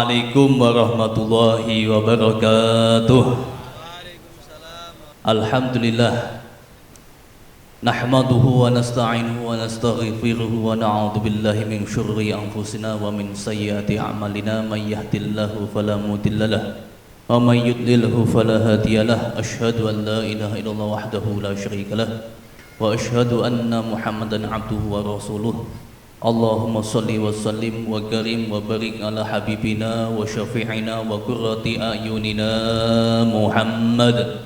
Assalamualaikum warahmatullahi wabarakatuh. Alhamdulillah. Nahmaduhu wa nasta'inuhu wa nastaghfiruhu wa na'udzu billahi min syurri anfusina wa min sayyiati a'malina. May yahdihillahu fala mudilla lahu wa may yudlilhu fala hadiya lahu. Asyhadu an la ilaha illallah wahdahu la syarika lahu wa asyhadu anna Muhammadan abduhu wa rasuluh. Allahumma salli wa sallim wa karim wa barik ala habibina wa syafi'ina wa qurrati ayunina Muhammad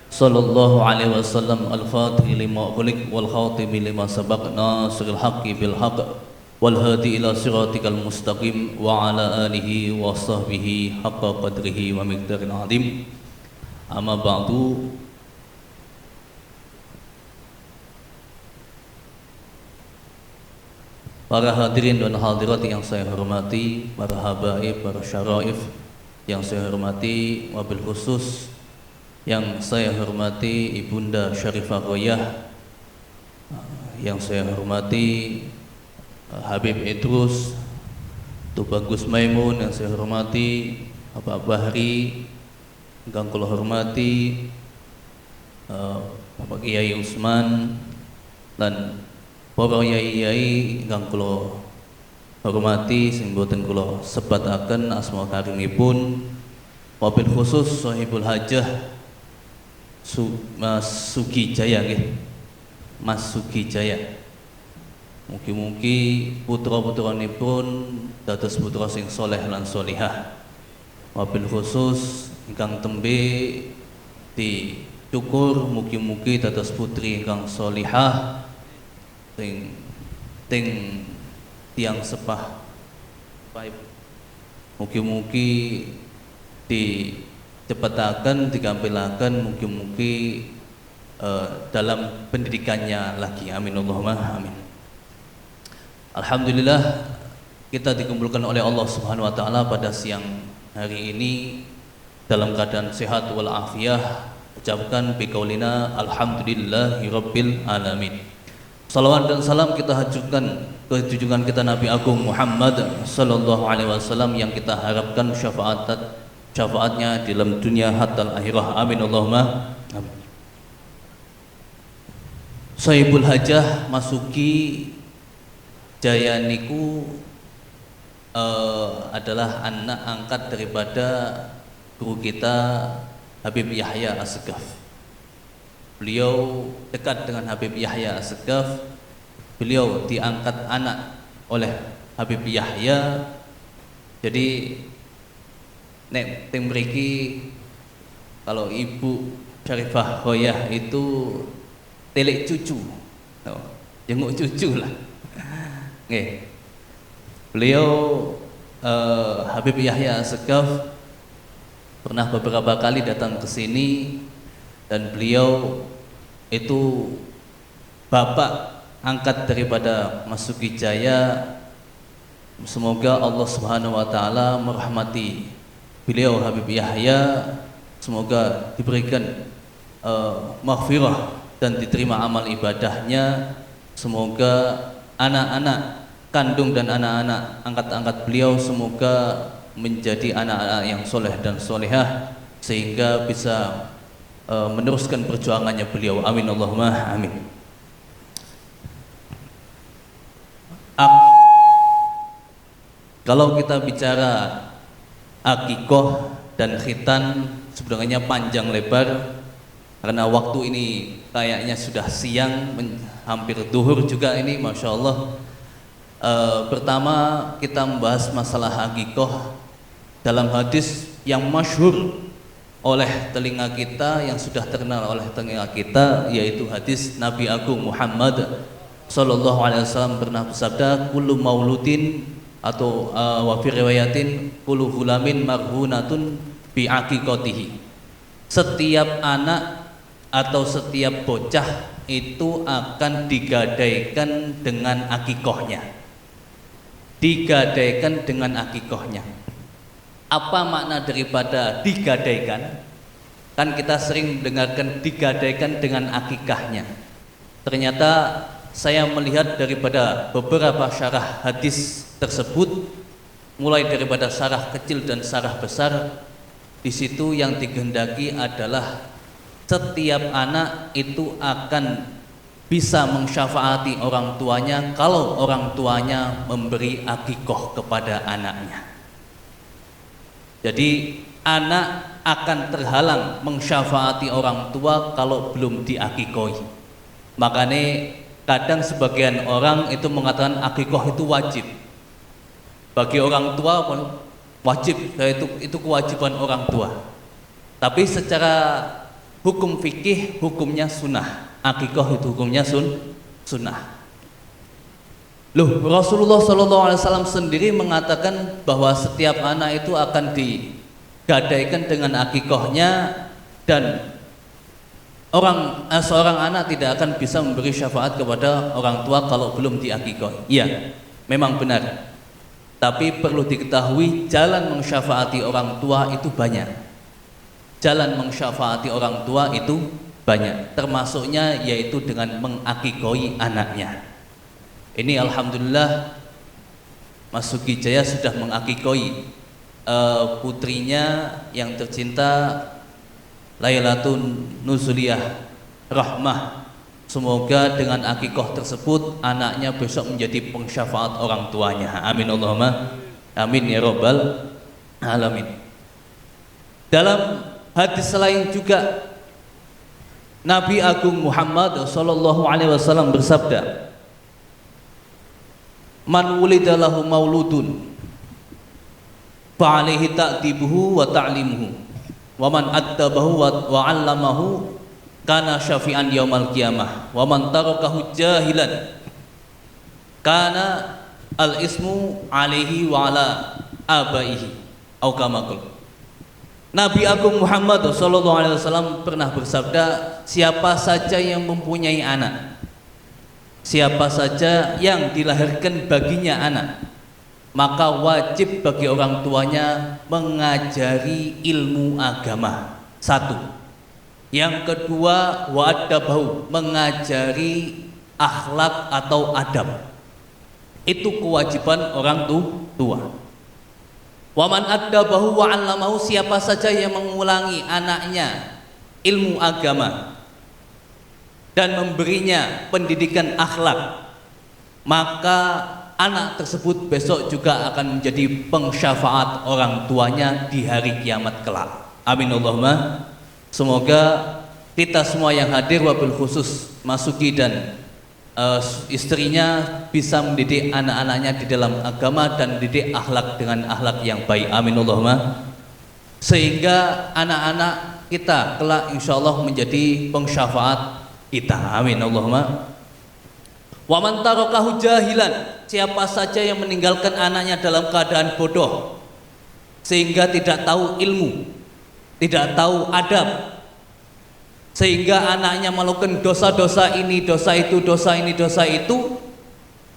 sallallahu alaihi wasallam. Al-Fatih lima ughliq wal khatimi lima sabaq, nasiril haqqi bil haqq wal hadi ila siratikal mustaqim wa ala alihi wa sahbihi haqqa qadrihi wa miqdaril azim. Amma ba'du. Para hadirin dan hadirat yang saya hormati, para habaib, para syaraif yang saya hormati, wabil khusus yang saya hormati Ibunda Syarifah Royah, yang saya hormati Habib Idrus, Tubagus Maimun yang saya hormati, Bapak Bahri yang kula hormati, Bapak Kiai Usman, dan para yai-yai ingkang kula hormati sing boten kula sebataken asma karimipun, wabil khusus sahibul hajah Mas Sugi Jaya nggih. Mas Sugi Jaya. Mugi-mugi putra-putranipun dados putra sing soleh lan solihah. Wabil khusus ingkang tembe dicukur mugi-mugi dados putri ingkang solihah ting tiang sepah baik. Mugi-mugi dicepetaken, digampilaken, mugi-mugi dalam pendidikannya lagi. Amin Allahumma amin. Alhamdulillah, kita dikumpulkan oleh Allah Subhanahu wa taala pada siang hari ini dalam keadaan sehat wal afiyah. Ucapkan biqaulina alhamdulillahi rabbil alamin. Salawat dan salam kita haturkan ke junjungan kita Nabi Agung Muhammad sallallahu alaihi wasallam yang kita harapkan syafaatnya di dalam dunia hatta akhirah. Amin Allahumma amin. Sahibul hajah Masuki Jaya niku adalah anak angkat daripada guru kita Habib Yahya Assegaf. Beliau dekat dengan Habib Yahya Assegaf. Beliau diangkat anak oleh Habib Yahya. Jadi nek tim mriki kalau Ibu Syarifah Royah itu telik cucu, jenguk cucu lah. Nggih. Beliau Habib Yahya Assegaf pernah beberapa kali datang ke sini, dan beliau itu bapak angkat daripada Mas Sugi Jaya. Semoga Allah Subhanahu wa taala merahmati beliau Habib Yahya, semoga diberikan maghfirah dan diterima amal ibadahnya. Semoga anak-anak kandung dan anak-anak angkat-angkat beliau semoga menjadi anak-anak yang soleh dan solehah, sehingga bisa meneruskan perjuangannya beliau. Amin Allahumma amin. Kalau kita bicara akikoh dan khitan sebenarnya panjang lebar, karena waktu ini kayaknya sudah siang, hampir duhur juga ini, masya Allah. Pertama kita membahas masalah akikoh dalam hadis yang masyhur oleh telinga kita, yang sudah terkenal oleh telinga kita, yaitu hadis Nabi Agung Muhammad sallallahu alaihi wasallam pernah bersabda, kullu mauludin atau wa fi riwayatin kullu hulamin marhunatun bi aqiqatihi. Setiap anak atau setiap bocah itu akan digadaikan dengan akikohnya. Digadaikan dengan akikohnya. Apa makna daripada digadaikan? Kan kita sering mendengarkan digadaikan dengan akikahnya. Ternyata saya melihat daripada beberapa syarah hadis tersebut, mulai daripada syarah kecil dan syarah besar. Di situ yang dikehendaki adalah setiap anak itu akan bisa mensyafaati orang tuanya kalau orang tuanya memberi akikoh kepada anaknya. Jadi anak akan terhalang mensyafaati orang tua kalau belum diakikohi. Makanya kadang sebagian orang itu mengatakan akikoh itu wajib. Bagi orang tua wajib, itu kewajiban orang tua. Tapi secara hukum fikih hukumnya sunnah. Akikoh itu hukumnya sunnah. Loh, Rasulullah SAW sendiri mengatakan bahwa setiap anak itu akan digadaikan dengan akikohnya, dan seorang anak tidak akan bisa memberi syafaat kepada orang tua kalau belum diakikoh. Iya, memang benar. Tapi perlu diketahui jalan mensyafaati orang tua itu banyak. Jalan mensyafaati orang tua itu banyak. Termasuknya yaitu dengan mengakikoi anaknya. Ini alhamdulillah Mas Sugi Jaya sudah mengakikoi putrinya yang tercinta Lailatun Nuzuliyah Rahmah. Semoga dengan akikoh tersebut anaknya besok menjadi pengsyafaat orang tuanya. Amin Allahumma amin ya rabbal alamin. Dalam hadis lain juga Nabi Agung Muhammad sallallahu alaihi wasallam bersabda, "Man wulida lahu mauludun fa alaihi ta'dibuhu wa ta'limuhu wa man addabahu wa 'allamahu kana syafi'an yaumal qiyamah wa man tarakahu jahilan kana al ismu alaihi wa ala abaihi au kama qala." Nabi Agung Muhammad sallallahu alaihi wasallam pernah bersabda, siapa saja yang mempunyai anak, siapa saja yang dilahirkan baginya anak, maka wajib bagi orang tuanya mengajari ilmu agama. Satu. Yang kedua, wa'adabahu, mengajari akhlak atau adab. Itu kewajiban orang tua. Wa man adabahu wa 'allamahu, siapa saja yang mengulangi anaknya ilmu agama dan memberinya pendidikan akhlak, maka anak tersebut besok juga akan menjadi pengsyafaat orang tuanya di hari kiamat kelak. Amin Allahumma. Semoga kita semua yang hadir, wabil khusus Mas Sugi dan istrinya, bisa mendidik anak-anaknya di dalam agama dan mendidik akhlak dengan akhlak yang baik. Amin Allahumma. Sehingga anak-anak kita kelak insyaallah menjadi pengsyafaat kita. Amin Allahumma. Wa man tarakahu jahilan, siapa saja yang meninggalkan anaknya dalam keadaan bodoh sehingga tidak tahu ilmu, tidak tahu adab, sehingga anaknya melakukan dosa-dosa ini, dosa itu, dosa ini, dosa itu,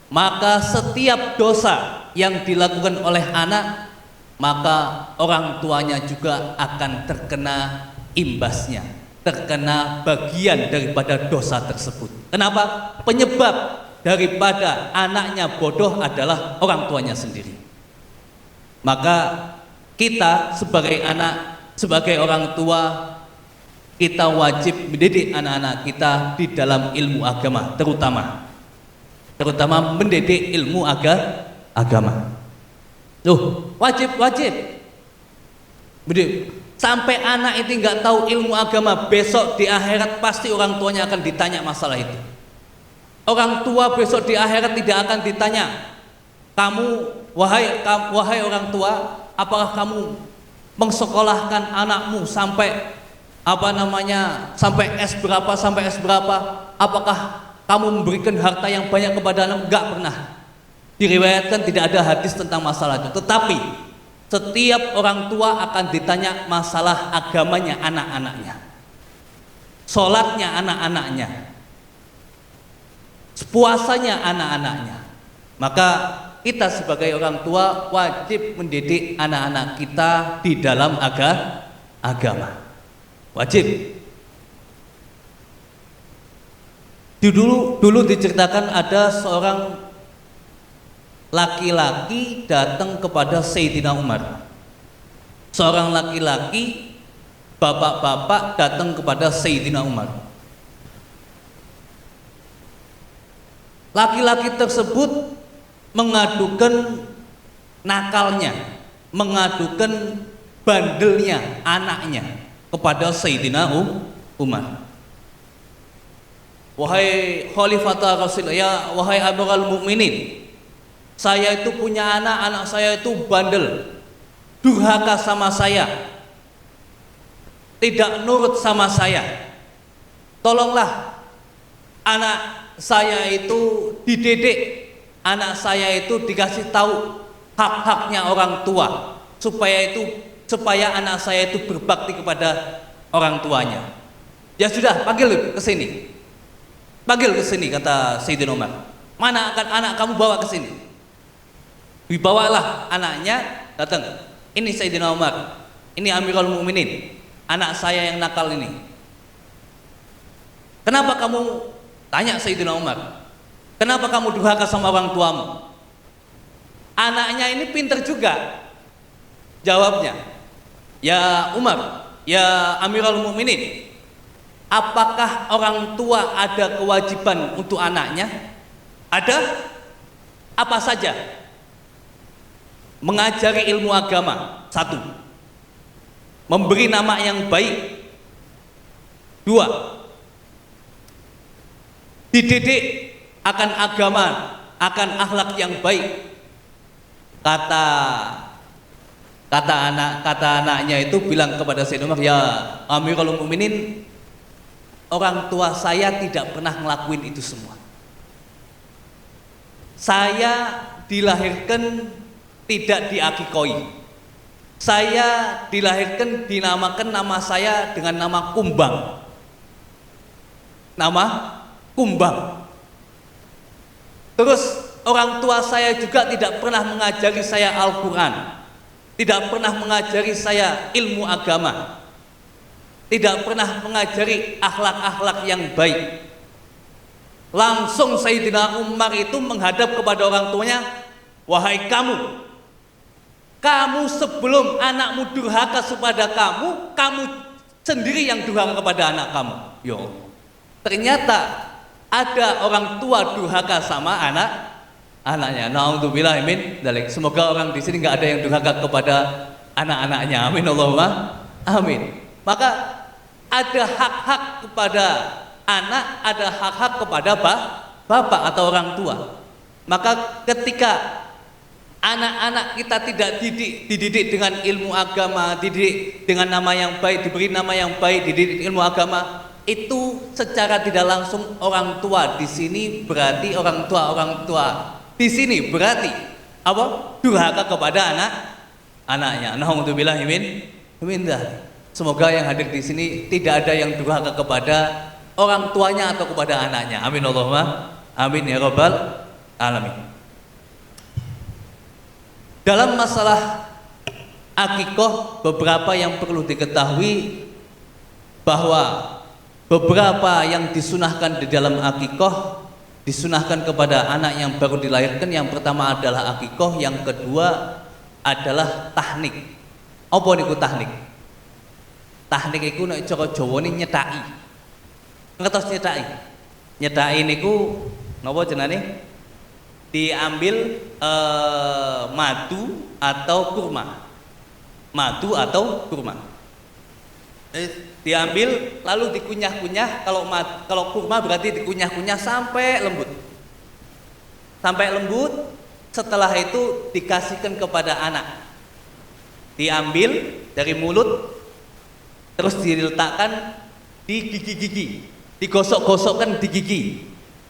maka setiap dosa yang dilakukan oleh anak, maka orang tuanya juga akan terkena imbasnya, terkena bagian daripada dosa tersebut. Kenapa? Penyebab daripada anaknya bodoh adalah orang tuanya sendiri. Maka kita sebagai anak, sebagai orang tua, kita wajib mendidik anak-anak kita di dalam ilmu agama, terutama mendidik ilmu agama. Wajib mendidik. Sampai anak itu nggak tahu ilmu agama, besok di akhirat pasti orang tuanya akan ditanya masalah itu. Orang tua besok di akhirat tidak akan ditanya, wahai orang tua, apakah kamu mengsekolahkan anakmu sampai sampai S berapa, apakah kamu memberikan harta yang banyak kepada anak? Enggak pernah diriwayatkan, tidak ada hadis tentang masalah itu. Tetapi setiap orang tua akan ditanya masalah agamanya anak-anaknya, sholatnya anak-anaknya, puasanya anak-anaknya. Maka kita sebagai orang tua wajib mendidik anak-anak kita di dalam agama. Wajib. Dulu diceritakan ada seorang laki-laki datang kepada Sayyidina Umar. Seorang laki-laki, bapak-bapak datang kepada Sayyidina Umar. Laki-laki tersebut mengadukan nakalnya, mengadukan bandelnya anaknya kepada Sayyidina Umar. Wahai Khalifata Rasul, ya wahai Amirul Mukminin, saya itu punya anak saya itu bandel, durhaka sama saya, tidak nurut sama saya. Tolonglah anak saya itu dididik, anak saya itu dikasih tahu hak-haknya orang tua, supaya anak saya itu berbakti kepada orang tuanya. Ya sudah, panggil ke sini. Panggil ke sini, kata Sayyidina Umar. Mana akan anak kamu, bawa ke sini. Dibawalah anaknya, datang. Ini Sayyidina Umar, ini Amirul Mukminin, anak saya yang nakal ini. Kenapa kamu, tanya Sayyidina Umar, kenapa kamu durhaka sama orang tuamu? Anaknya ini pintar juga. Jawabnya, ya Umar, ya Amirul Mukminin, apakah orang tua ada kewajiban untuk anaknya? Ada. Apa saja? Mengajari ilmu agama, 1. Memberi nama yang baik, 2. Dididik akan agama, akan akhlak yang baik. Kata anaknya itu bilang kepada Sayyidina Umar, ya Amirul Mukminin, orang tua saya tidak pernah ngelakuin itu semua. Saya dilahirkan tidak diakikoi. Saya dilahirkan dinamakan nama saya dengan nama Kumbang. Nama Kumbang. Terus orang tua saya juga tidak pernah mengajari saya Al-Quran, tidak pernah mengajari saya ilmu agama, tidak pernah mengajari akhlak-akhlak yang baik. Langsung Sayyidina Umar itu menghadap kepada orang tuanya, wahai kamu sebelum anakmu durhaka kepada kamu sendiri yang durhaka kepada anak kamu. Yo, ternyata ada orang tua durhaka sama anaknya. Naudzubillah min dzalik. Semoga orang di sini nggak ada yang durhaka kepada anak-anaknya. Amin Allahumma amin. Maka ada hak-hak kepada anak, ada hak-hak kepada bapak atau orang tua. Maka ketika anak-anak kita tidak dididik dengan ilmu agama, dididik dengan nama yang baik, diberi nama yang baik, dididik ilmu agama, itu secara tidak langsung orang tua di sini berarti orang tua di sini berarti apa? Durhaka kepada anaknya. Naudzubillah min dzalik. Semoga yang hadir di sini tidak ada yang durhaka kepada orang tuanya atau kepada anaknya. Amin Allahumma amin ya rabbal alamin. Dalam masalah akikoh, beberapa yang perlu diketahui bahwa beberapa yang disunahkan di dalam akikoh disunahkan kepada anak yang baru dilahirkan. Yang pertama adalah akikoh, yang kedua adalah tahnik. Apa niku tahnik? Tahnik iku nek cara Jawa ni nyethaki. Ngertos nyethaki? Nyethaki niku napa jenenge? Diambil madu atau kurma. Madu atau kurma. Diambil lalu dikunyah-kunyah. Kalau kurma berarti dikunyah-kunyah sampai lembut. Sampai lembut. Setelah itu dikasihkan kepada anak. Diambil dari mulut, terus diletakkan di gigi-gigi, digosok-gosokkan di gigi.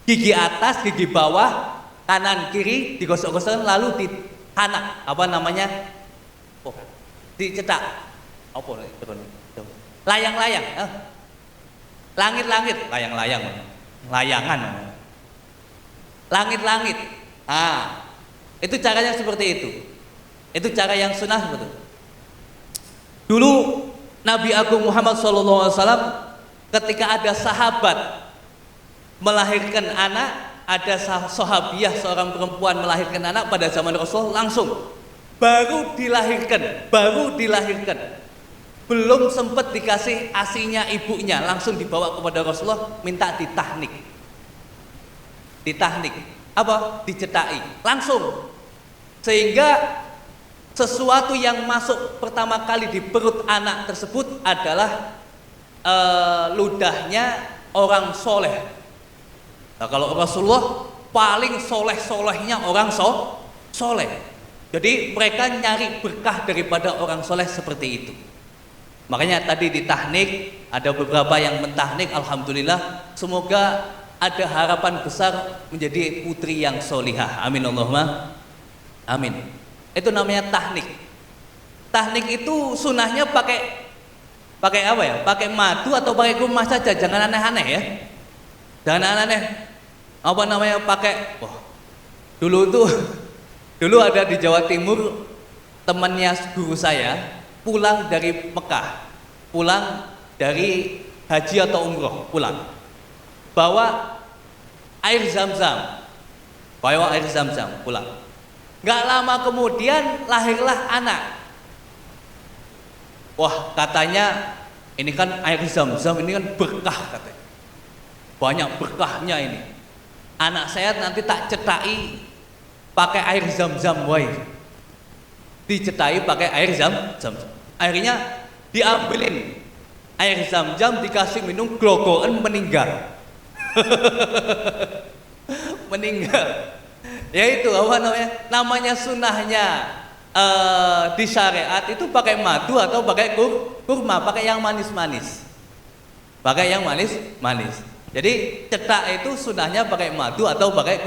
Gigi atas, gigi bawah, kanan kiri digosok-gosokkan, lalu dihanak, apa namanya? Oh, dicetak. Apa layang-layang, langit-langit, layang-layang, layangan, langit-langit. Itu caranya seperti itu. Itu cara yang sunnah betul. Dulu Nabi Agung Muhammad SAW ketika ada sahabat melahirkan anak, ada sahabiah seorang perempuan melahirkan anak pada zaman Rasul, langsung baru dilahirkan, belum sempat dikasih asinya ibunya, langsung dibawa kepada Rasulullah, minta ditahnik. Apa? Dicetai langsung, sehingga sesuatu yang masuk pertama kali di perut anak tersebut adalah ludahnya orang soleh. Nah, kalau Rasulullah paling soleh-solehnya orang soleh. Jadi mereka nyari berkah daripada orang soleh seperti itu. Makanya tadi ditahnik, ada beberapa yang mentahnik, alhamdulillah. Semoga ada harapan besar menjadi putri yang solihah. Amin Allahumma amin. Itu namanya tahnik. Tahnik itu sunahnya pakai apa ya? Pakai madu atau pakai kurma saja, jangan aneh-aneh ya. Jangan aneh-aneh. Apa namanya? Pakai dulu ada di Jawa Timur, temannya guru saya pulang dari Mekah, pulang dari haji atau umroh, bawa air zam-zam pulang. Gak lama kemudian lahirlah anak. Wah, katanya ini kan air zam-zam, ini kan berkah katanya, banyak berkahnya ini. Anak saya nanti tak cetai pakai air zam-zam, dicetai pakai air zam-zam. Akhirnya diambilin air zam-zam, dikasih minum, glogokan, meninggal. Ya itu apa namanya sunahnya di syariat itu pakai madu atau pakai kurma, pakai yang manis-manis. Jadi cetak itu sunahnya pakai madu atau pakai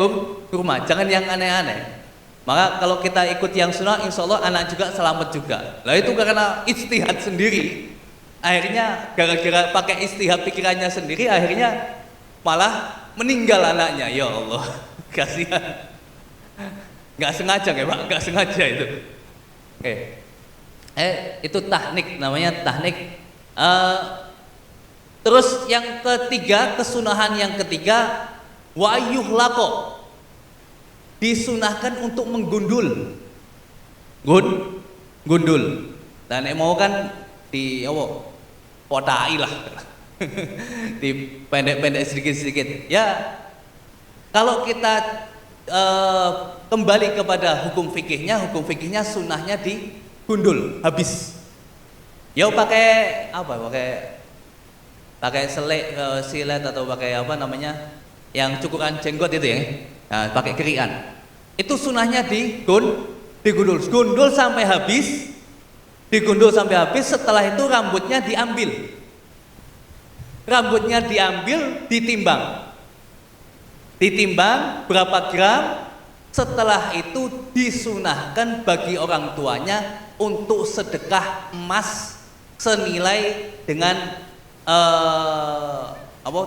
kurma, jangan yang aneh-aneh. Maka kalau kita ikut yang sunnah, insya Allah anak juga selamat juga. Lah itu karena ijtihad sendiri, akhirnya gara-gara pakai ijtihad pikirannya sendiri, akhirnya malah meninggal anaknya. Ya Allah, kasihan. Nggak sengaja ya Pak, nggak sengaja itu. Oke. Itu tahnik, namanya tahnik. Terus yang ketiga, kesunahan yang ketiga, wa yuhlaqo, disunahkan untuk menggundul. Gundul. Dan mau kan di potai lah. Di pendek-pendek sedikit-sedikit. Ya, kalau kita kembali kepada hukum fikihnya sunahnya digundul habis. Ya pakai apa? Pakai silet atau pakai apa namanya, yang cukuran jenggot itu ya, nah, pakai kerian. Itu sunahnya digundul sampai habis. Setelah itu rambutnya diambil, ditimbang berapa gram. Setelah itu disunahkan bagi orang tuanya untuk sedekah emas senilai dengan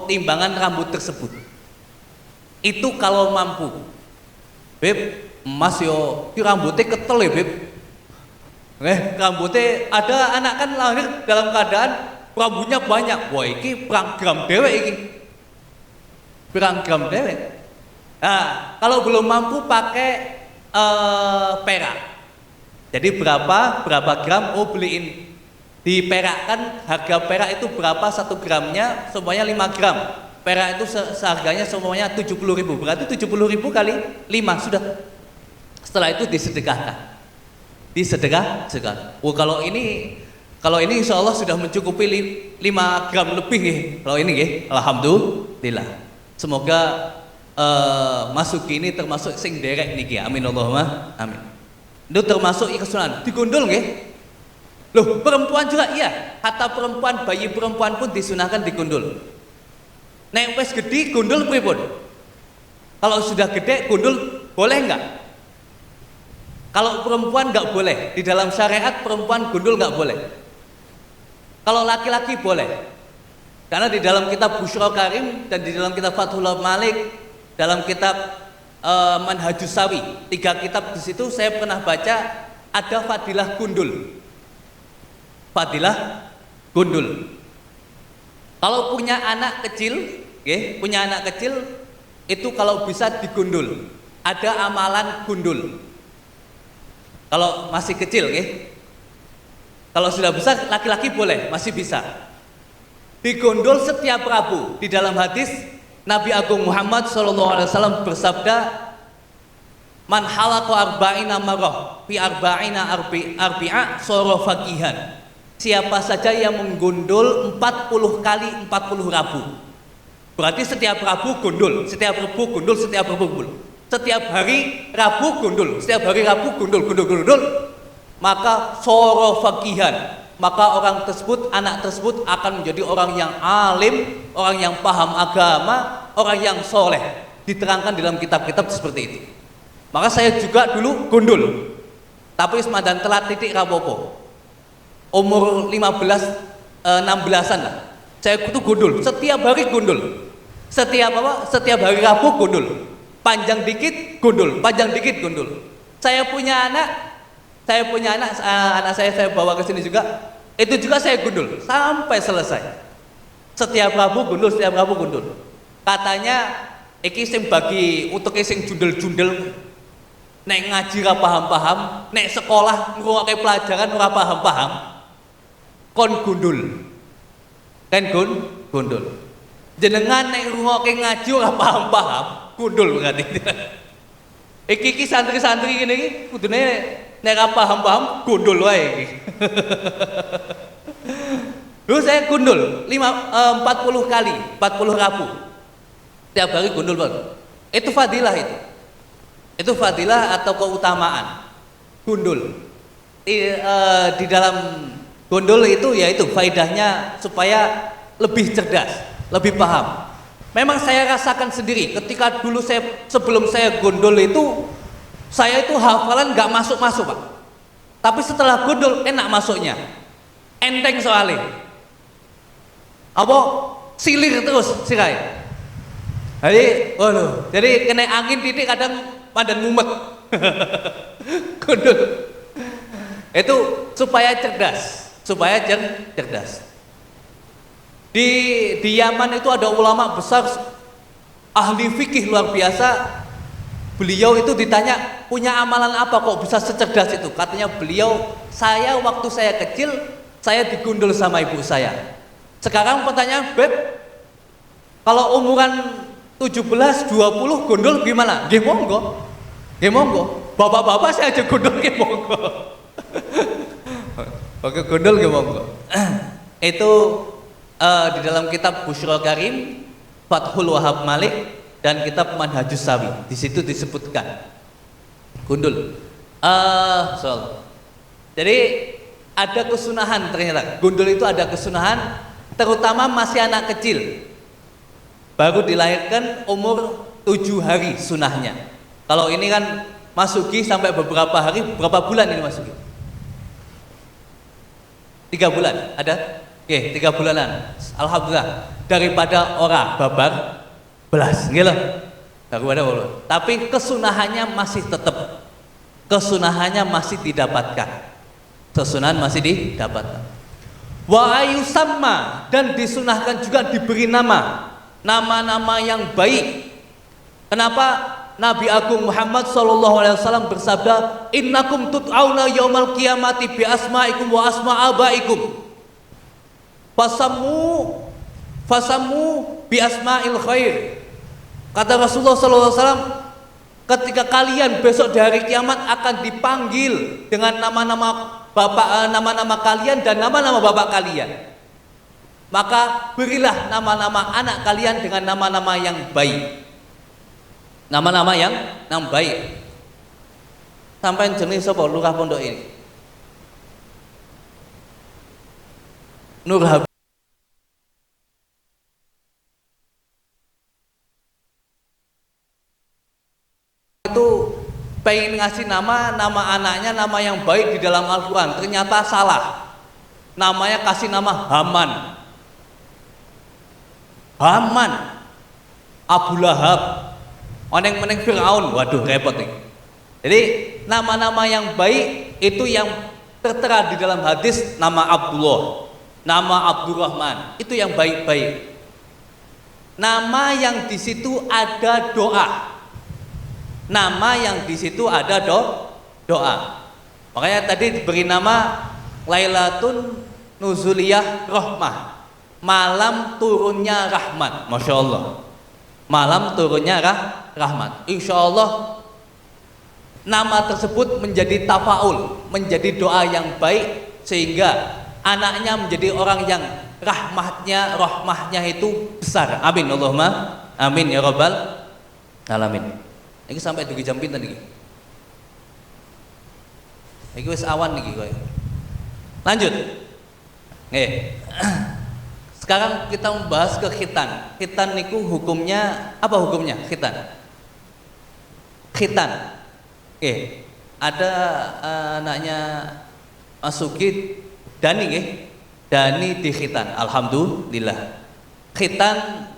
timbangan rambut tersebut. Itu kalau mampu. Beb, emas yo rambutnya ketel ya Beb. Rambutnya, ada anak kan lahir dalam keadaan rambutnya banyak. Wah, iki pirang gram dewek. Nah, kalau belum mampu pakai perak. Jadi berapa gram? Beliin di perak, kan harga perak itu berapa 1 gramnya, semuanya 5 gram. Perak itu seharganya semuanya 70.000, berarti 70.000 kali 5 sudah. Setelah itu disedekahkan. Kalau ini insya Allah sudah mencukupi 5 gram lebih nih. Kalau ini nih, alhamdulillah. Semoga masuk ini termasuk sing derek niki. Amin Allahumma amin. Itu termasuk kesunahan. Digundul nggih. Loh, perempuan juga iya. Hatta perempuan, bayi perempuan pun disunahkan digundul. Nek wis gede gundul pripun? Kalau sudah gede gundul boleh enggak? Kalau perempuan enggak boleh. Di dalam syariat perempuan gundul enggak boleh. Kalau laki-laki boleh. Karena di dalam kitab Busyra Karim dan di dalam kitab Fathul Malik, dalam kitab Manhajus Sawi, 3 kitab di situ saya pernah baca ada fadilah gundul. Kalau punya anak kecil, itu kalau bisa digundul. Ada amalan gundul. Kalau masih kecil, kalau sudah besar laki-laki boleh, masih bisa. Digundul setiap Rabu. Di dalam hadis Nabi Agung Muhammad SAW bersabda, man halaqa arba'ina marrah fi arba'ina arbi'a sara faqihan. Siapa saja yang menggundul 40 kali 40 Rabu. Berarti setiap Rabu gundul, setiap Rabu gundul, setiap Rabu gundul. Setiap hari Rabu gundul, setiap hari Rabu gundul. Maka sara faqihan. Maka orang tersebut, anak tersebut akan menjadi orang yang alim, orang yang paham agama, orang yang soleh. Diterangkan dalam kitab-kitab seperti itu. Maka saya juga dulu gundul, tapi semandan telat titik rapopo. Umur 15, 16an lah. Saya itu gundul, setiap hari gundul. Setiap hari Rabu gundul. Panjang dikit gundul, panjang dikit gundul. Saya punya anak, anak saya bawa ke sini juga. Itu juga saya gundul sampai selesai. Setiap Rabu gundul, setiap Rabu gundul. Katanya iki sing bagi untuk sing jundel-jundel, nek ngaji ora paham-paham, nek sekolah ngrungokke pelajaran ora paham-paham, kon gundul. Kan gundul. Jenengan nek ngrungokke ngaji ora paham-paham, gundul berarti. Iki santri-santri ngene iki kudune nek ora paham-paham gundul wae iki. Dulu saya gundul 40 kali, 40 Rabu. Tiap hari gundul, Bang. Itu fadilah itu. Itu fadilah atau keutamaan. Gundul. Di dalam gundul itu yaitu faedahnya supaya lebih cerdas, lebih paham. Memang saya rasakan sendiri ketika dulu sebelum saya gundul itu saya itu hafalan nggak masuk-masuk, Pak. Tapi setelah gundul enak masuknya. Enteng soalnya. Apa silir terus sirai. Jadi kena angin titik kadang padan mumet. Gundul. Itu supaya cerdas, cerdas. Di Yaman itu ada ulama besar, ahli fikih luar biasa. Beliau itu ditanya, punya amalan apa kok bisa secerdas itu? Katanya beliau, waktu saya kecil, saya digundul sama ibu saya. Sekarang pertanyaan, Beb, kalau umuran 17, 20 gundul gimana? Nggih monggo. Bapak-bapak saya aja gundul nggih monggo. Oke, gundul nggih monggo. Itu di dalam kitab Busyra Karim, Fathul Wahab Malik, dan kitab Manhajus Sawi. Di situ disebutkan gundul. Jadi ada kesunahan ternyata. Gundul itu ada kesunahan, terutama masih anak kecil. Baru dilahirkan umur 7 hari sunahnya. Kalau ini kan masuki sampai beberapa hari, berapa bulan ini masuki? 3 bulan, ada? Oke, 3 bulanan. Alhamdulillah. Daripada ora babar belas, gitu. Daripada ora. Tapi kesunahannya masih tetap. Kesunahannya masih didapatkan. Kesunahan masih didapatkan. Wa ayusamma, dan disunahkan juga diberi nama-nama yang baik. Kenapa? Nabi Agung Muhammad SAW bersabda, innakum tut'auna yaumal qiyamati bi asma'ikum wa asma' abaikum. Fasamu bi asma'il khair. Kata Rasulullah SAW, ketika kalian besok di hari kiamat akan dipanggil dengan nama-nama kalian dan nama-nama bapak kalian, maka berilah nama-nama anak kalian dengan nama-nama yang baik. Nama-nama yang baik. Sampai jenis sapa lurah pondok ini? Nur Habib. Itu pengen ngasih nama anaknya nama yang baik di dalam Al-Quran, ternyata salah. Namanya kasih nama Haman, Abu Lahab, meneng Fir'aun. Waduh, repot nih. Jadi nama-nama yang baik itu yang tertera di dalam hadis, nama Abdullah, nama Abdurrahman, itu yang baik-baik. nama yang di situ ada doa. Nama yang di situ ada doa. Makanya tadi diberi nama Lailatun Nuzuliyah Rahmah, malam turunnya rahmat. Masya Allah, malam turunnya rahmat. Insya Allah nama tersebut menjadi tafaul, menjadi doa yang baik, sehingga anaknya menjadi orang yang rahmahnya itu besar. Amin Allahumma amin ya rabbal alamin. Ini sampai 3 jam pinten iki? Iki wis awan iki kowe. Lanjut. Sekarang kita membahas ke khitan. Khitan niku hukumnya apa hukumnya? Khitan. Ada anaknya Mas Sugi Dani nggih. Dani di khitan. Alhamdulillah. Khitan,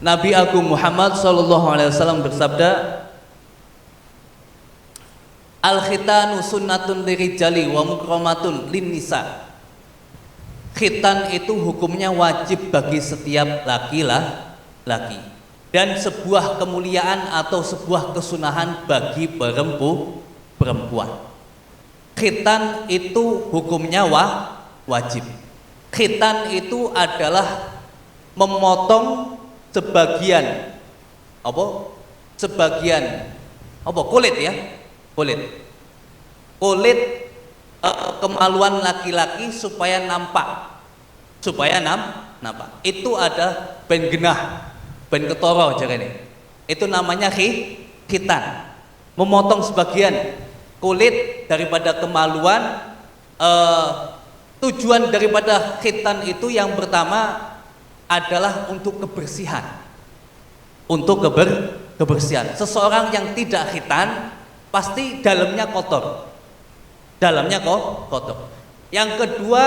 Nabi Agung Muhammad sallallahu alaihi wasallam bersabda, al-khitanu sunnatun lirijali wa mukramatun linnisa. Khitan itu hukumnya wajib bagi setiap laki-laki dan sebuah kemuliaan atau sebuah kesunahan bagi perempuan. Khitan itu hukumnya wajib. Khitan itu adalah memotong sebagian kulit ya, kulit kemaluan laki-laki supaya nampak, itu ada ben genah, ben ketoro jarene. Itu namanya khitan, memotong sebagian kulit daripada kemaluan. Tujuan daripada khitan itu yang pertama adalah untuk kebersihan. Seseorang yang tidak khitan pasti dalamnya kotor. Yang kedua,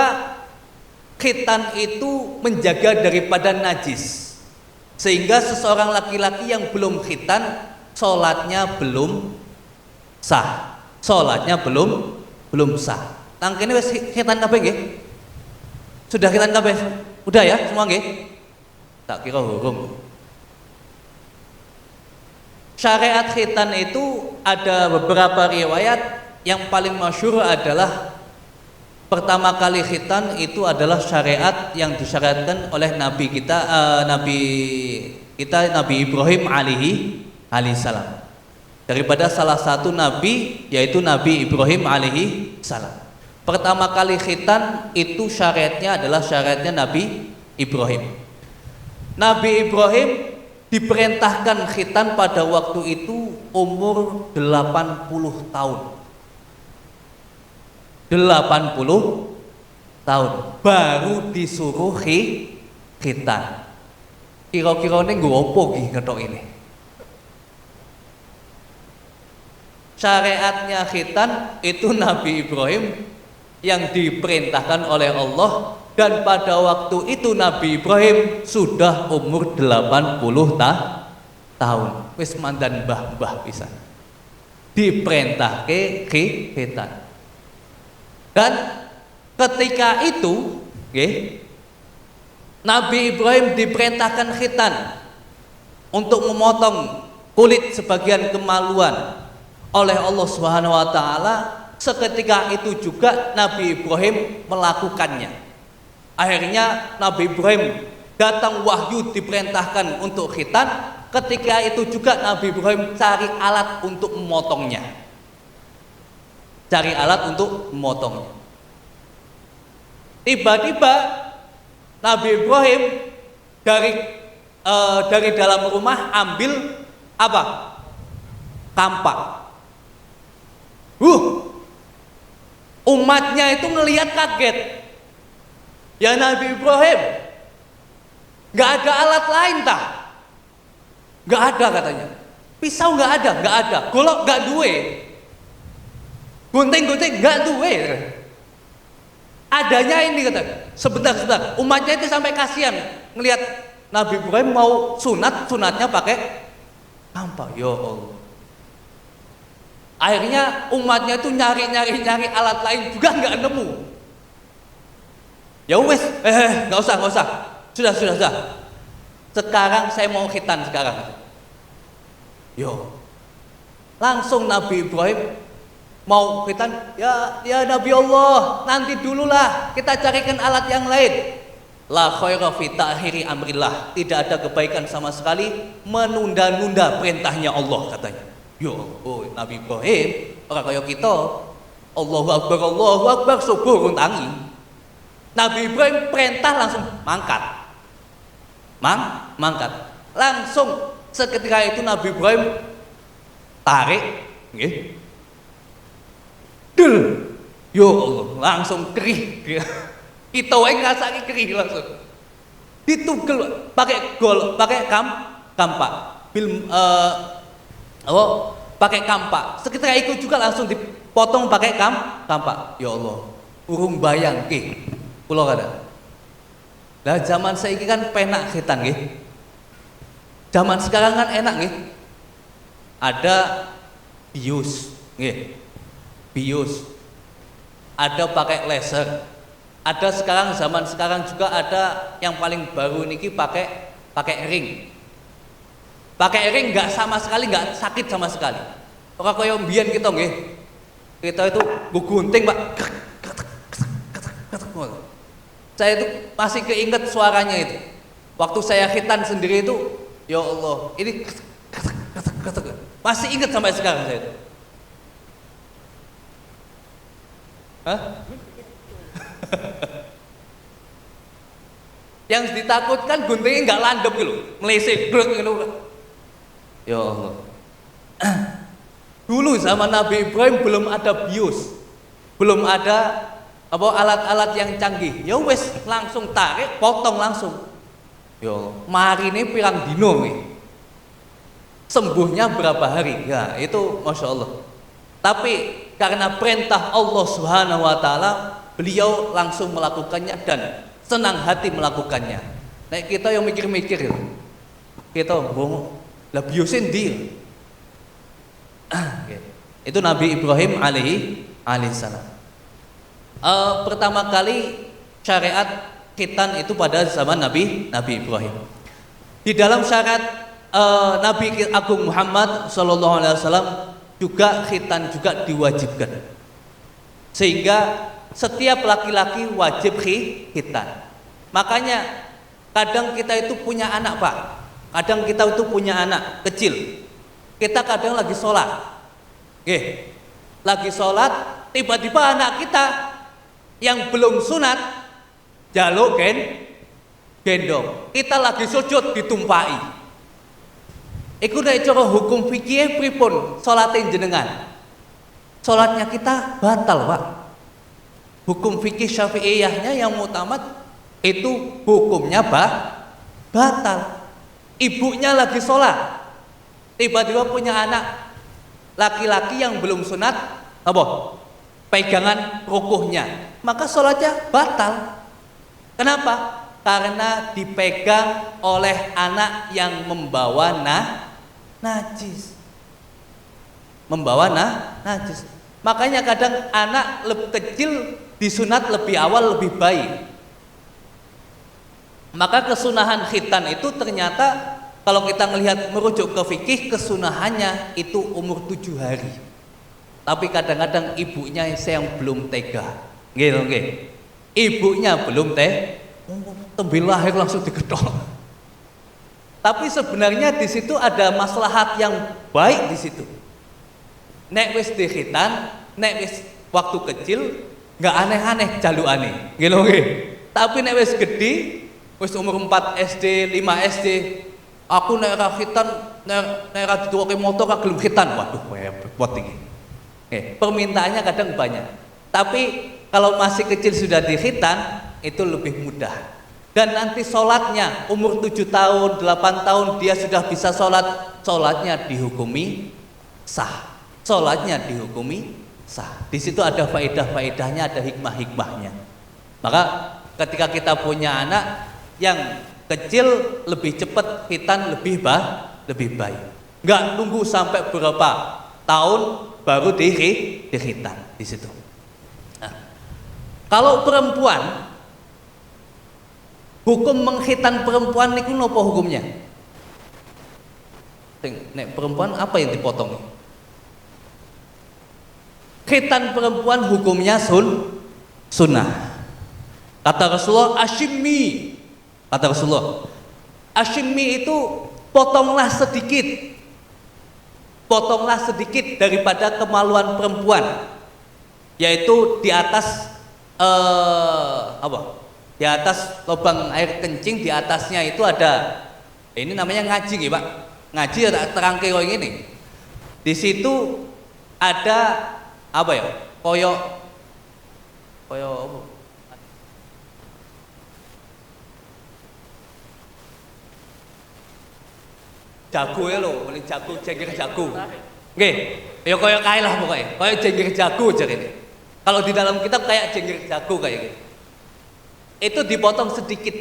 khitan itu menjaga daripada najis, sehingga seseorang laki-laki yang belum khitan sholatnya belum sah. Tangkene wis khitan kabeh nggih? Sudah khitan kabeh? Udah ya semua nggih? Tak kira hukum. Syariat khitan itu ada beberapa riwayat. Yang paling masyhur adalah pertama kali khitan itu adalah syariat yang disyariatkan oleh Nabi Ibrahim alaihi salam. Daripada salah satu nabi, yaitu Nabi Ibrahim alaihi salam. Pertama kali khitan itu syariatnya adalah syariatnya Nabi Ibrahim. Nabi Ibrahim diperintahkan khitan pada waktu itu umur 80 tahun. 80 tahun baru disuruh khitan. Kira-kira ini nggo apa iki ngetok ini? Syariatnya khitan itu Nabi Ibrahim yang diperintahkan oleh Allah, dan pada waktu itu Nabi Ibrahim sudah umur 80 tahun. Wis mandan mbah-mbah pisan. Diperintahke khitan. Dan ketika itu, Nabi Ibrahim diperintahkan khitan untuk memotong kulit sebagian kemaluan oleh Allah Subhanahu wa taala. Seketika itu juga Nabi Ibrahim melakukannya. Akhirnya Nabi Ibrahim datang wahyu diperintahkan untuk khitan. Ketika itu juga Nabi Ibrahim cari alat untuk memotongnya. Tiba-tiba Nabi Ibrahim dari dalam rumah ambil apa? Kampak. Umatnya itu ngelihat kaget. Ya Nabi Ibrahim, nggak ada alat lain tak? Nggak ada katanya. Pisau nggak ada. Golok nggak duwe. Gunting nggak duwe. Adanya ini kata. Sebentar. Umatnya itu sampai kasihan ngelihat Nabi Ibrahim mau sunatnya pakai kampak. Ya Allah. Akhirnya umatnya itu nyari alat lain juga nggak nemu. Ya wes, nggak usah. Sudah. sekarang saya mau khitan sekarang. Yo, langsung Nabi Ibrahim mau khitan, ya Nabi Allah, nanti dululah, kita carikan alat yang lain. La khaira fi ta'khiri amrillah, tidak ada kebaikan sama sekali menunda-nunda perintahnya Allah, katanya. Yo, Nabi Ibrahim orang kaya kita, Allahu Akbar subuh runtangi. Nabi Ibrahim perintah langsung mangkat. Mangkat. Langsung seketika itu Nabi Ibrahim tarik, nggih. Del. Yo Allah, langsung kerih. Kita wae ngrasake kerih langsung. Ditugel pakai kampak. Pakai kampak. Seketika itu juga langsung dipotong pakai kampak. Ya Allah, urung bayang ki. Kula kada. Lah zaman saiki kan penak khitan nggih. Zaman sekarang kan enak nggih. Ada bius nggih. Bius. Ada pakai laser. Ada sekarang zaman sekarang juga ada yang paling baru niki pakai ring. Pakai ring nggak sama sekali, nggak sakit sama sekali. Ora kaya mbiyen kita nggih. Kita itu gunting, Pak. Saya itu masih keinget suaranya itu. Waktu saya khitan sendiri itu, ya Allah, ini masih ingat sampai sekarang saya itu. Hah? Yang ditakutkan guntingnya nggak landep gitu, melesek gitu. Ya Allah. Dulu zaman Nabi Ibrahim belum ada bius, belum ada alat-alat yang canggih. Ya wes langsung tarik, potong langsung. Ya Allah. Mari ini pirang dino nih. Sembuhnya berapa hari? Ya itu masya Allah. Tapi karena perintah Allah Subhanahu Wa Taala, beliau langsung melakukannya dan senang hati melakukannya. Nah kita yang mikir-mikir kita bohong lah biusin dia. Itu Nabi Ibrahim alaihissalam. Pertama kali syariat khitan itu pada zaman Nabi Ibrahim. Di dalam syariat Nabi Agung Muhammad Sallallahu Alaihi Wasallam juga khitan juga diwajibkan, sehingga setiap laki-laki wajib khitan. Makanya kadang kita itu punya anak, Pak. Kadang kita itu punya anak kecil. Kita kadang lagi sholat, lagi sholat, tiba-tiba anak kita yang belum sunat jaluk gendong. Kita lagi sujud ditumpai. Iku nek cara hukum fikih pripun salate jenengan? Salatnya kita batal, Pak. Hukum fikih Syafi'iyahnya yang mutamat itu hukumnya batal. Ibunya lagi sholat, tiba-tiba punya anak laki-laki yang belum sunat, pegangan rukuhnya, maka sholatnya batal. Kenapa? Karena dipegang oleh anak yang membawa najis. Membawa najis. Makanya kadang anak lebih kecil disunat lebih awal lebih baik. Maka kesunahan khitan itu ternyata kalau kita melihat merujuk ke fikih, kesunahannya itu umur 7 hari. Tapi kadang-kadang ibunya yang belum tega. Nggih. Ibunya belum tembil lahir langsung digedhok. Tapi sebenarnya di situ ada maslahat yang baik di situ. Nek wis di khitan, nek wis waktu kecil nggak aneh-aneh jalukane. Nggih. Tapi nek wis gede, wis umur 4 SD, 5 SD, aku nek ra khitan, nek ra dituwake motor ra gelem khitan. Waduh, repot iki. Permintaannya kadang banyak. Tapi kalau masih kecil sudah dikhitan, itu lebih mudah. Dan nanti sholatnya umur 7 tahun, 8 tahun dia sudah bisa sholat, sholatnya dihukumi sah. Sholatnya dihukumi sah. Di situ ada faedah-faedahnya, ada hikmah-hikmahnya. Maka ketika kita punya anak yang kecil, lebih cepat khitan lebih baik. Nggak nunggu sampai berapa tahun baru dikhitan di situ. Nah, kalau perempuan Hukum mengkhitan perempuan niku napa hukumnya? Nek perempuan apa yang dipotong? Khitan perempuan hukumnya sunnah. Kata Rasulullah, ashimmi. Kata Rasulullah, ashimmi itu potonglah sedikit. Potonglah sedikit daripada kemaluan perempuan, yaitu di atas di atas lubang air kencing, di atasnya itu ada, ini namanya ngaji nggih Pak. Ngaji ada terangke koyo ngene. Di situ ada apa ya? Koyo apa? Jago ya lho, paling jago, jengger jago. Nggih, ya koyo kae lah pokoknya. Koyo jengger jago jarene. Kalau di dalam kitab kayak jengger jago kayak gitu. Itu dipotong sedikit.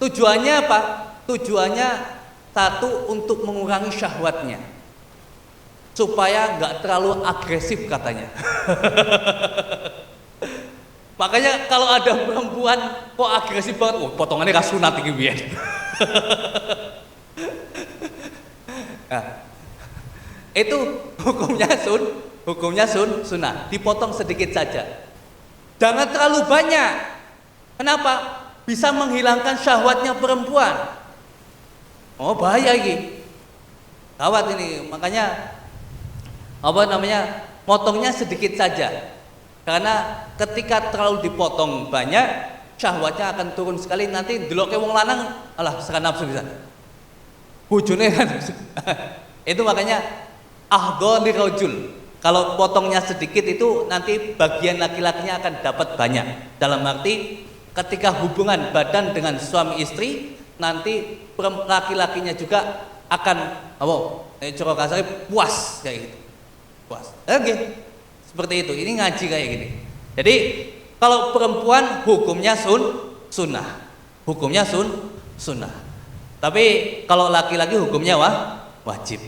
Tujuannya apa? Tujuannya satu, untuk mengurangi syahwatnya, supaya nggak terlalu agresif katanya. Makanya kalau ada perempuan kok agresif banget, oh, potongannya kasunat iki biyen. Nah, itu hukumnya sunnah, dipotong sedikit saja. Jangan terlalu banyak. Kenapa? Bisa menghilangkan syahwatnya perempuan. Oh, bahaya ini. Gawat ini. Makanya motongnya sedikit saja. Karena ketika terlalu dipotong banyak, syahwatnya akan turun sekali. Nanti deloke wong lanang, alah sekan nafsu bisa. Bojone kan. Itu makanya ahdo lirajul. Kalau potongnya sedikit itu nanti bagian laki-lakinya akan dapat banyak. Dalam arti ketika hubungan badan dengan suami istri, nanti laki-lakinya juga akan puas kayak gitu. Puas. Oke. Seperti itu. Ini ngaji kayak gini. Jadi kalau perempuan hukumnya sunnah. Hukumnya sunnah. Tapi kalau laki-laki hukumnya wajib.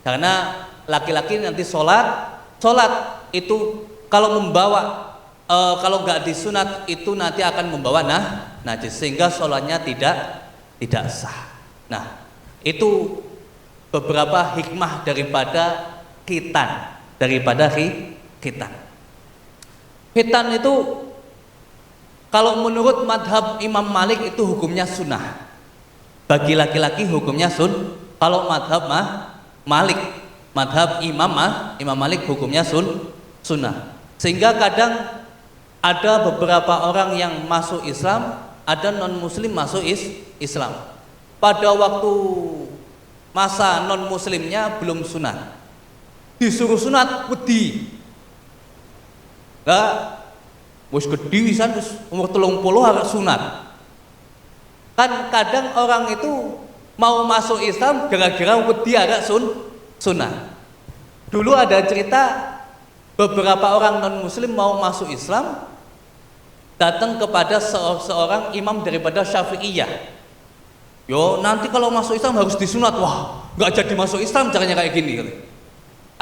Karena laki-laki nanti sholat itu kalau membawa kalau nggak disunat itu nanti akan membawa najis, sehingga sholatnya tidak sah. Nah, itu beberapa hikmah daripada khitan. Khitan itu kalau menurut madhab Imam Malik itu hukumnya sunnah. Bagi laki-laki hukumnya kalau madhab madhab Imam Malik hukumnya sunnah. Sehingga kadang ada beberapa orang yang masuk Islam, ada non muslim masuk Islam. Pada waktu masa non muslimnya belum sunat, disuruh sunat wedi. Lah wis gedhi wisan wis umur 30 harus sunat. Kan kadang orang itu mau masuk Islam gara-gara wedi agak sunat. Dulu ada cerita beberapa orang non muslim mau masuk Islam, datang kepada seorang imam daripada Syafi'iyah. Yo, nanti kalau masuk Islam harus disunat. Wah, nggak jadi masuk Islam caranya kayak gini.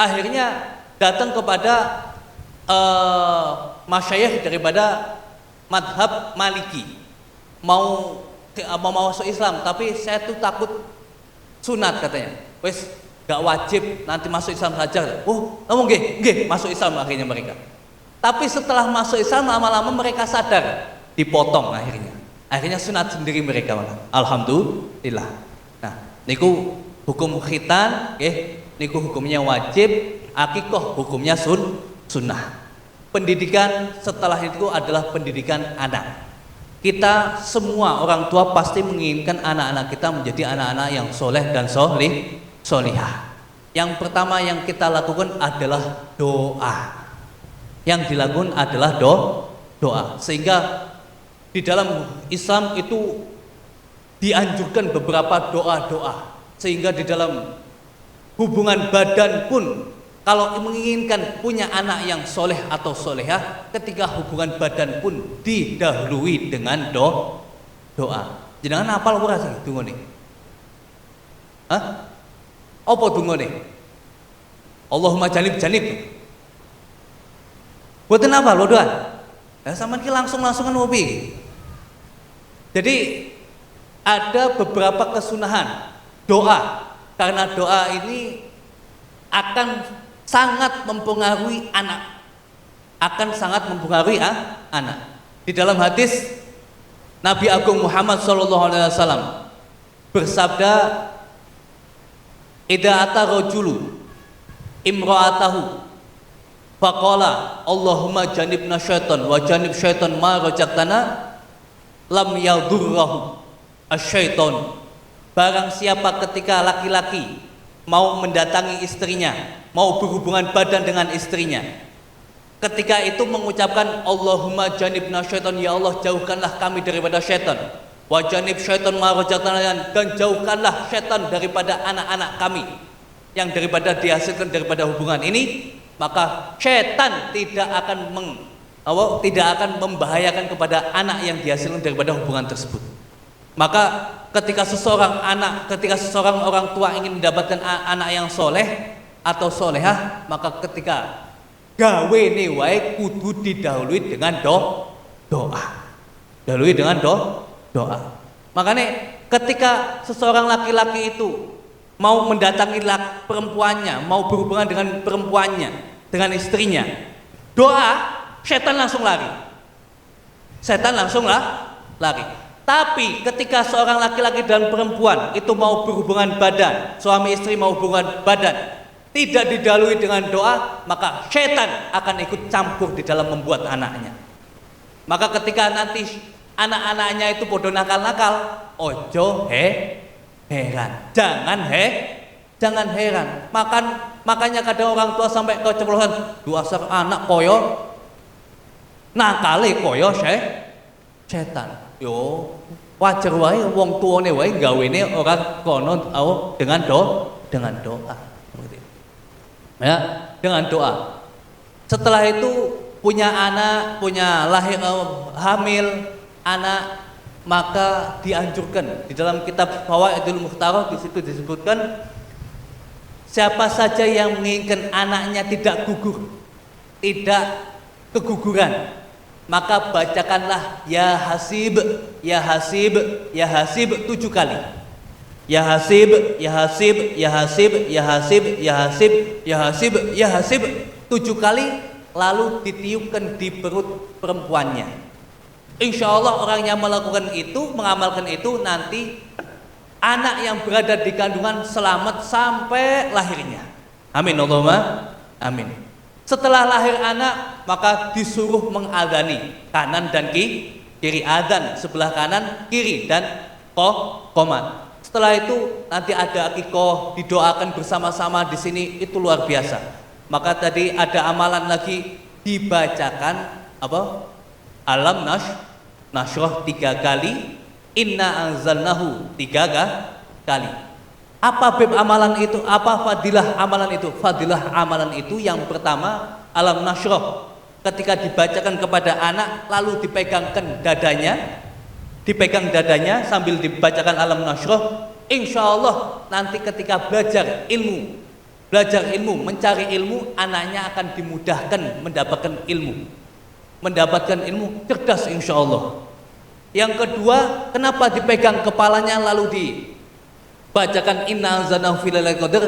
Akhirnya datang kepada masyayikh daripada madhab Maliki, mau masuk Islam, tapi saya tuh takut sunat katanya. Wes gak wajib, nanti masuk Islam saja. Oh, ngomong nggih, masuk Islam akhirnya mereka. Tapi setelah masuk Islam lama-lama mereka sadar, dipotong akhirnya sunat sendiri mereka malah. Alhamdulillah. Nah, niku hukum khitan, niku hukumnya wajib. Akikoh hukumnya sunnah. Pendidikan setelah itu adalah pendidikan anak. Kita semua orang tua pasti menginginkan anak-anak kita menjadi anak-anak yang soleh dan solihah. Yang pertama yang kita lakukan adalah doa. Yang dilakukan adalah doa. Sehingga di dalam Islam itu dianjurkan beberapa doa-doa. Sehingga di dalam hubungan badan pun, kalau menginginkan punya anak yang soleh atau solehah, ketika hubungan badan pun didahului dengan doa. Jangan apal ora sih dungane. Hah? Apa dungane? Allahumma janib. Boten apa lo doa? Lah sampean ki langsung-langsungan opo iki? Jadi ada beberapa kesunahan doa, karena doa ini akan sangat mempengaruhi anak, anak. Di dalam hadis Nabi Agung Muhammad SAW bersabda, "Idza ata rajulu imra'atahu faqala Allahumma janibna syaitan wa janib syaitan ma rajaqtana lam yadurrahu asyaiton." Barang siapa ketika laki-laki mau mendatangi istrinya, mau berhubungan badan dengan istrinya, ketika itu mengucapkan Allahumma janibna syaitan, ya Allah jauhkanlah kami daripada syaitan, wa janib syaitan ma rajaqtana, dan jauhkanlah syaitan daripada anak-anak kami yang daripada dihasilkan daripada hubungan ini, maka syaitan tidak akan membahayakan kepada anak yang dihasilkan daripada hubungan tersebut. Maka ketika seseorang orang tua ingin mendapatkan anak yang soleh atau solehah, maka ketika gawe ne wae kudu didahului dengan doa. Dahului dengan doa. Makanya ketika seseorang laki-laki itu mau mendatangi perempuannya, mau berhubungan dengan perempuannya, dengan istrinya, doa, setan langsung lari. Tapi ketika seorang laki-laki dan perempuan itu mau berhubungan badan, suami istri mau berhubungan badan, tidak didahului dengan doa, maka setan akan ikut campur di dalam membuat anaknya. Maka ketika nanti anak-anaknya itu bodoh nakal-nakal, ojo heran, jangan heran. Makanya kadang orang tua sampai keceplosan, dasar anak koyo nakale koyo setan. Yo wajar wae wong tuane wae gawene orang kono dengan doa. Ya, dengan doa. Setelah itu punya anak, hamil anak, maka dianjurkan di dalam kitab Fawaidul Mukhtarah, di situ disebutkan siapa saja yang menginginkan anaknya tidak gugur, tidak keguguran, maka bacakanlah ya hasib 7 kali. Ya hasib 7 kali, lalu ditiupkan di perut perempuannya. Insya Allah orang yang mengamalkan itu nanti anak yang berada di kandungan selamat sampai lahirnya. Amin Allahumma amin. Setelah lahir anak, maka disuruh mengadani kanan dan kiri, adzan sebelah kanan, kiri, dan qomat. Setelah itu nanti ada akikoh, didoakan bersama-sama di sini, itu luar biasa. Maka tadi ada amalan lagi, dibacakan Alam Nashrah 3 kali, Inna anzalnahu 3 kali. Apa bab amalan itu? Apa fadilah amalan itu? Fadilah amalan itu yang pertama, Alam Nashrah ketika dibacakan kepada anak, lalu dipegang dadanya sambil dibacakan Alam Nashrah, insya Allah nanti ketika belajar ilmu, mencari ilmu, anaknya akan dimudahkan mendapatkan ilmu cerdas insya Allah. Yang kedua, kenapa dipegang kepalanya lalu dibacakan Inna anzalnahu fi lailatul qadar?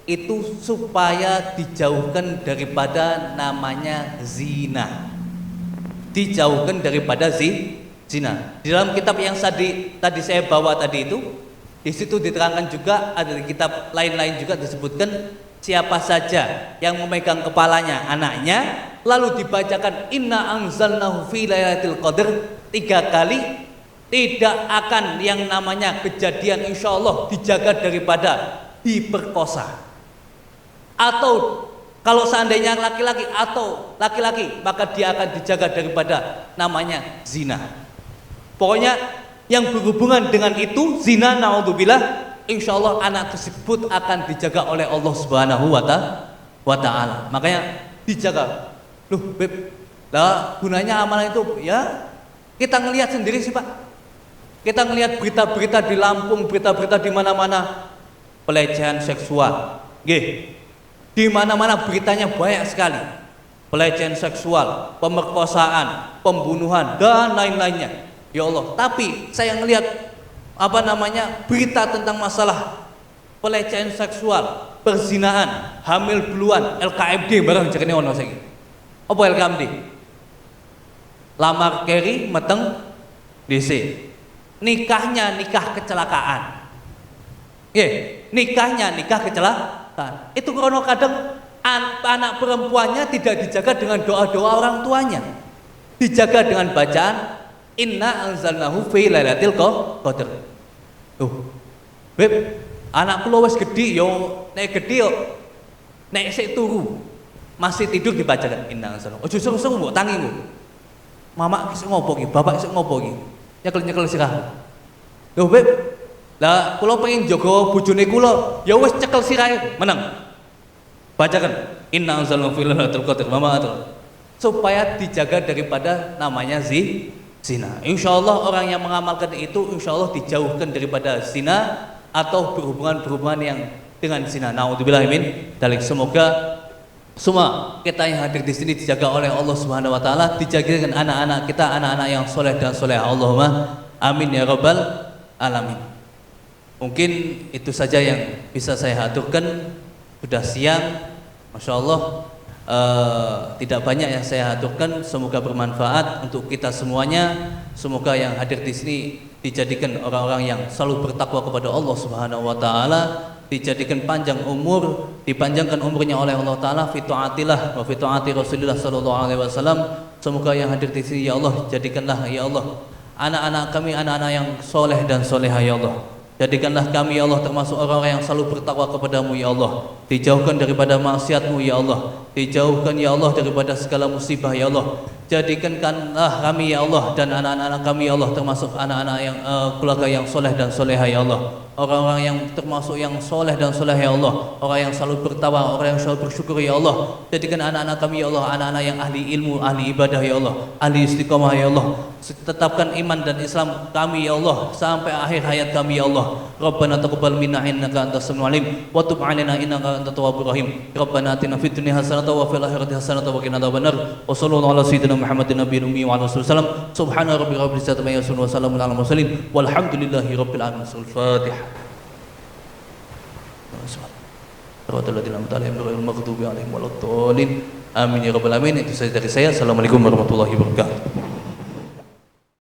Itu supaya dijauhkan daripada namanya zina. Dijauhkan daripada zina. Di dalam kitab yang tadi saya bawa tadi itu, di situ diterangkan juga, ada di kitab lain-lain juga disebutkan siapa saja yang memegang kepalanya anaknya lalu dibacakan Inna anzalnahu fi lailatul qadar 3 kali, tidak akan yang namanya kejadian insya Allah dijaga daripada diperkosa. Atau kalau seandainya laki-laki, maka dia akan dijaga daripada namanya zina. Pokoknya yang berhubungan dengan itu, zina, naudzubillah, insya Allah anak tersebut akan dijaga oleh Allah Subhanahu wa Ta'ala. Makanya dijaga. Loh Beb, lah gunanya amalan itu ya kita ngelihat sendiri sih Pak. Kita ngelihat berita-berita di Lampung, berita-berita di mana-mana, pelecehan seksual. Nggih. Di mana-mana beritanya banyak sekali. Pelecehan seksual, pemerkosaan, pembunuhan dan lain-lainnya. Ya Allah, tapi saya ngelihat berita tentang masalah pelecehan seksual, perzinaan, hamil duluan, LKMD barang jarene ono saiki. Apa LKMD? Lamar keri meteng DC. Nikahnya nikah kecelakaan. Nikahnya nikah kecelakaan. Itu krono kadang anak perempuannya tidak dijaga dengan doa-doa orang tuanya. Dijaga dengan bacaan inna anzalnahu fi lailatul qadar. Beb, anakku lo wis gedhi yo, nek gedhi yo nek sik turu masih tidur dibacakan inna anzalnahu. Ojo seru-seru mbok tangimu. Mama isuk ngopo iki, bapak isuk ngopo iki? Nyekel-nyekel sirah. Lho, Beb. Lah kula pengen jaga bojone kula, ya wis cekel sirahe, meneng. Bacakan inna anzalnahu fi lailatul qadar, mama atur. Supaya dijaga daripada namanya zina. Insyaallah orang yang mengamalkan itu insyaallah dijauhkan daripada zina atau berhubungan yang dengan zina. Naudzubillah min dzalik. Semoga semua kita yang hadir di sini dijaga oleh Allah Subhanahu wa taala, dijaga dengan anak-anak kita, anak-anak yang soleh dan soleh. Allahumma amin ya rabbal alamin. Mungkin itu saja yang bisa saya aturkan. Sudah siang, masya Allah. Tidak banyak yang saya aturkan. Semoga bermanfaat untuk kita semuanya. Semoga yang hadir di sini dijadikan orang-orang yang selalu bertakwa kepada Allah Subhanahu wa taala, dijadikan panjang umur, dipanjangkan umurnya oleh Allah taala fi taatillah wa fi taati Rasulullah sallallahu alaihi wasallam. Semoga yang hadir di sini ya Allah jadikanlah ya Allah anak-anak kami anak-anak yang soleh dan soleha ya Allah. Jadikanlah kami ya Allah termasuk orang-orang yang selalu bertakwa kepadamu ya Allah. Dijauhkan daripada maksiatmu ya Allah. Dijauhkan ya Allah daripada segala musibah ya Allah. Jadikanlah kami ya Allah dan anak-anak kami ya Allah termasuk anak-anak yang keluarga yang soleh dan soleha ya Allah. Orang-orang yang termasuk yang soleh dan soleh ya Allah. Orang yang selalu bertawa, orang yang selalu bersyukur ya Allah. Jadikan anak-anak kami ya Allah anak-anak yang ahli ilmu, ahli ibadah ya Allah, ahli istiqomah ya Allah. Tetapkan iman dan Islam kami ya Allah sampai akhir hayat kami ya Allah. Rabbana taqabbal minna innaka antas samiul alim wa tub 'alaina innaka antat tawwabur rahim. Rabbana atina fid dunya hasanatan wa fil akhirati hasanatan wa qina adzabannar. Wa sallallahu ala sayyidina Muhammadin nabiyil ummi wa ala alihi wasallam. Subhana rabbika rabbil izzati amma yasifun wa salamun alal mursalin walhamdulillahi rabbil alamin. Al-Fatihah. Amin ya rabbal alamin. Itu saja dari saya. Assalamualaikum warahmatullahi wabarakatuh.